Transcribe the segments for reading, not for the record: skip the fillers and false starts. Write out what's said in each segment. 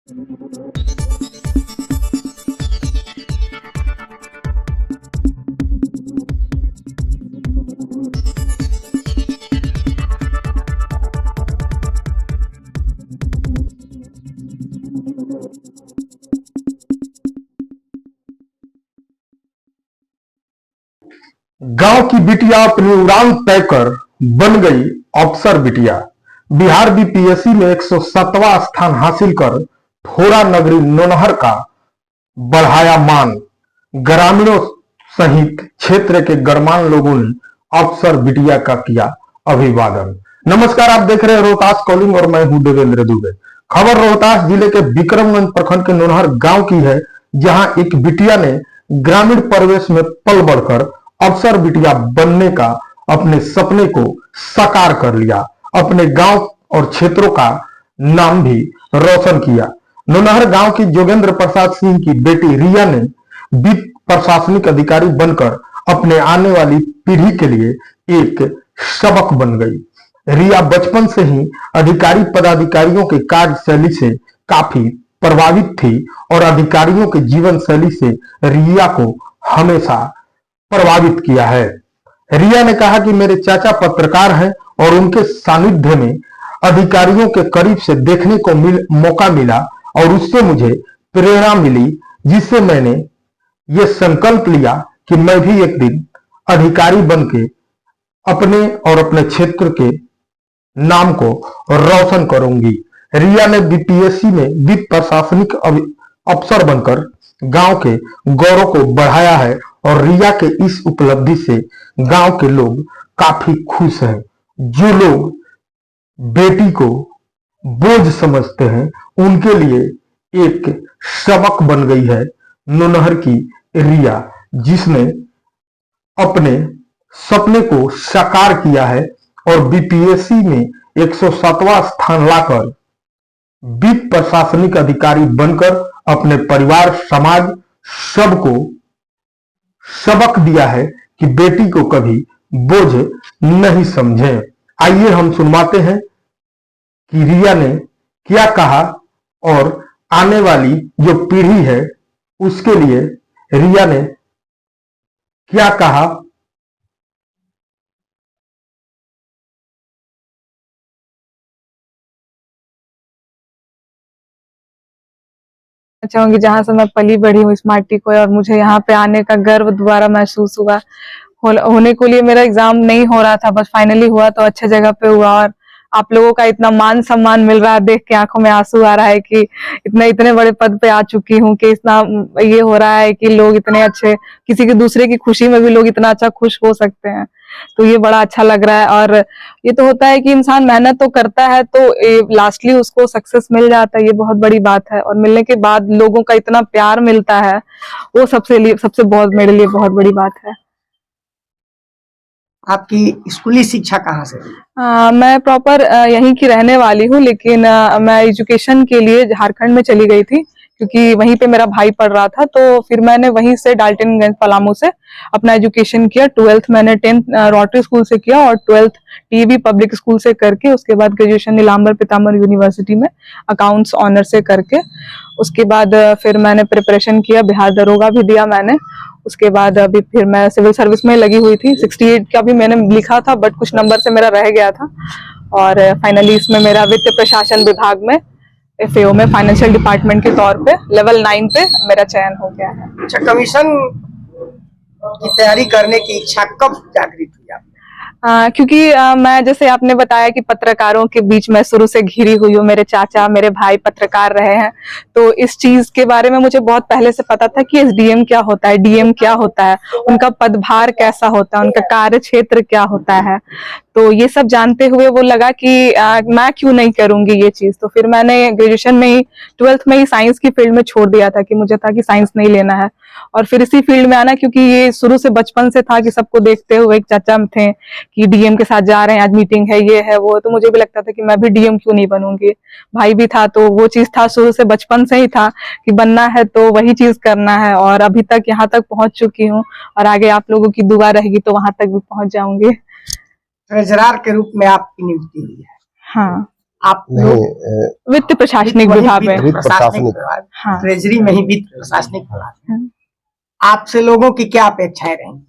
गांव की बिटिया अपनी उड़ान तय कर बन गई अफसर बिटिया। बिहार बीपीएससी में 107वां स्थान हासिल कर थोड़ा नगरी नौनहर का बढ़ाया मान। ग्रामीणों सहित क्षेत्र के गणमान्य लोगों ने अफसर बिटिया का किया अभिवादन। नमस्कार, आप देख रहे हैं रोहतास कॉलिंग और मैं हूं देवेंद्र दुबे। खबर रोहतास जिले के विक्रमगंज प्रखंड के नौनहर गांव की है, जहां एक बिटिया ने ग्रामीण परिवेश में पल बढ़कर अफसर बिटिया बनने का अपने सपने को साकार कर लिया। अपने गांव और क्षेत्रों का नाम भी रोशन किया। नौनहर गांव की जोगेंद्र प्रसाद सिंह की बेटी रिया ने वित्त प्रशासनिक अधिकारी बनकर अपने आने वाली पीढ़ी के लिए एक सबक बन गई। रिया बचपन से ही अधिकारी पदाधिकारियों के कार्यशैली से काफी प्रभावित थी और अधिकारियों के जीवन शैली से रिया को हमेशा प्रभावित किया है। रिया ने कहा कि मेरे चाचा पत्रकार हैं और उनके सानिध्य में अधिकारियों के करीब से देखने को मौका मिला और उससे मुझे प्रेरणा मिली, जिससे मैंने ये संकल्प लिया कि मैं भी एक दिन अधिकारी बनके अपने और अपने क्षेत्र के नाम को रोशन करूंगी। रिया ने बीपीएससी में वित्त प्रशासनिक अफसर बनकर गांव के गौरव को बढ़ाया है और रिया के इस उपलब्धि से गांव के लोग काफी खुश हैं। जो लोग बेटी को बोझ समझते हैं, उनके लिए एक सबक बन गई है नौनहर की रिया, जिसने अपने सपने को साकार किया है और बीपीएससी में 107वां स्थान लाकर वित्त प्रशासनिक अधिकारी बनकर अपने परिवार, समाज सबको सबक दिया है कि बेटी को कभी बोझ नहीं समझें। आइए हम सुनवाते हैं कि रिया ने क्या कहा और आने वाली जो पीढ़ी है उसके लिए रिया ने क्या कहा। चाहूंगी जहां से मैं पली बढ़ी हूँ इस माटी को, और मुझे यहाँ पे आने का गर्व दोबारा महसूस हुआ। होने को लिए मेरा एग्जाम नहीं हो रहा था, बस फाइनली हुआ तो अच्छे जगह पे हुआ। और आप लोगों का इतना मान सम्मान मिल रहा है, देख के आंखों में आंसू आ रहा है कि इतने बड़े पद पे आ चुकी हूँ कि इतना ये हो रहा है कि लोग इतने अच्छे, किसी की दूसरे की खुशी में भी लोग इतना अच्छा खुश हो सकते हैं। तो ये बड़ा अच्छा लग रहा है। और ये तो होता है कि इंसान मेहनत तो करता है तो लास्टली उसको सक्सेस मिल जाता है, ये बहुत बड़ी बात है। और मिलने के बाद लोगों का इतना प्यार मिलता है, वो सबसे बहुत मेरे लिए बहुत बड़ी बात है। आपकी स्कूली शिक्षा कहाँ से? मैं प्रॉपर यहीं की रहने वाली हूँ, लेकिन मैं एजुकेशन के लिए झारखंड में चली गई थी, क्योंकि वहीं पे मेरा भाई पढ़ रहा था। तो फिर मैंने वहीं से डाल्टनगंज पलामू से अपना एजुकेशन किया। 12th मैंने 10th रोटरी स्कूल से किया और 12th टीवी पब्लिक स्कूल से करके उसके बाद ग्रेजुएशन नीलांबर पीताम्बर यूनिवर्सिटी में अकाउंट्स ऑनर से करके उसके बाद फिर मैंने प्रिपरेशन किया, बिहार दरोगा भी दिया मैंने। उसके बाद अभी फिर मैं सिविल सर्विस में लगी हुई थी। 68 का भी मैंने लिखा था, बट कुछ नंबर से मेरा रह गया था। और फाइनली इसमें मेरा वित्त प्रशासन विभाग में एफएओ में फाइनेंशियल डिपार्टमेंट के तौर पे लेवल 9 पे मेरा चयन हो गया है। अच्छा, कमीशन की तैयारी करने की इच्छा कब जागृत हुई आपने? क्योंकि मैं, जैसे आपने बताया कि पत्रकारों के बीच में शुरू से घिरी हुई हूँ, मेरे चाचा मेरे भाई पत्रकार रहे हैं, तो इस चीज के बारे में मुझे बहुत पहले से पता था कि एसडीएम क्या होता है, डीएम क्या होता है, उनका पदभार कैसा होता है, उनका कार्य क्षेत्र क्या होता है। तो ये सब जानते हुए वो लगा कि मैं क्यों नहीं करूंगी ये चीज। तो फिर मैंने ग्रेजुएशन में ही 12th में ही साइंस की फील्ड में छोड़ दिया था कि मुझे था कि साइंस नहीं लेना है, और फिर इसी फील्ड में आना, क्योंकि ये शुरू से बचपन से था कि सबको देखते हुए एक चाचा थे कि डीएम के साथ जा रहे हैं, आज मीटिंग है, ये है वो, तो मुझे भी लगता था कि मैं भी डीएम क्यों नहीं बनूंगी। भाई भी था, तो वो चीज था शुरू से बचपन से ही था कि बनना है तो वही चीज करना है। और अभी तक यहाँ तक पहुंच चुकी हूँ और आगे आप लोगों की दुआ रहेगी तो वहां तक भी पहुंच जाऊंगी। ट्रेजरर के रूप में आपकी नियुक्ति हुई है। हाँ। आप नहीं लोग वित्त प्रशासनिक वही विभाग में। वित्त प्रशासनिक प्रशासनिक। विभाग, हाँ। ट्रेजरी में ही वित्त प्रशासनिक विभाग। हाँ। आपसे लोगों की क्या अपेक्षाएं रहेंगी?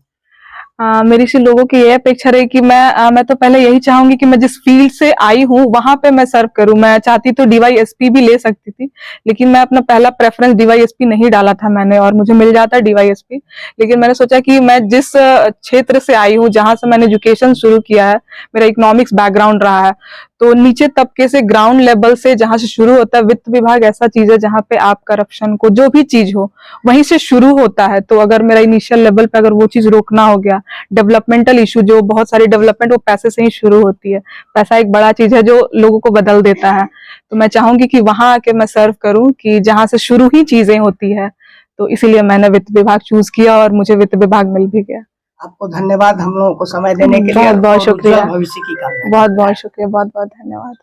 मेरी से लोगों की ये अपेक्षा रही कि मैं तो पहले यही चाहूंगी कि मैं जिस फील्ड से आई हूँ वहां पे मैं सर्व करूं। मैं चाहती तो डीवाईएसपी भी ले सकती थी, लेकिन मैं अपना पहला प्रेफरेंस डीवाईएसपी नहीं डाला था मैंने, और मुझे मिल जाता डीवाईएसपी। लेकिन मैंने सोचा कि मैं जिस क्षेत्र से आई हूँ, जहां से मैंने एजुकेशन शुरू किया है, मेरा इकोनॉमिक्स बैकग्राउंड रहा है, तो नीचे तबके से, ग्राउंड लेवल से जहां से शुरू होता है, वित्त विभाग ऐसा चीज है जहां पे आप करप्शन को, जो भी चीज हो वहीं से शुरू होता है। तो अगर मेरा इनिशियल लेवल पे अगर वो चीज रोकना हो गया, डेवलपमेंटल इशू, जो बहुत सारी डेवलपमेंट वो पैसे से ही शुरू होती है, पैसा एक बड़ा चीज है जो लोगों को बदल देता है, तो मैं चाहूंगी कि वहां आके मैं सर्व करूं कि जहां से शुरू ही चीजें होती है। तो इसीलिए मैंने वित्त विभाग चूज किया और मुझे वित्त विभाग मिल भी गया। आपको धन्यवाद हम लोगों को समय देने के लिए। बहुत बहुत और शुक्रिया। उज्जवल भविष्य की कामना। बहुत बहुत शुक्रिया, बहुत बहुत धन्यवाद।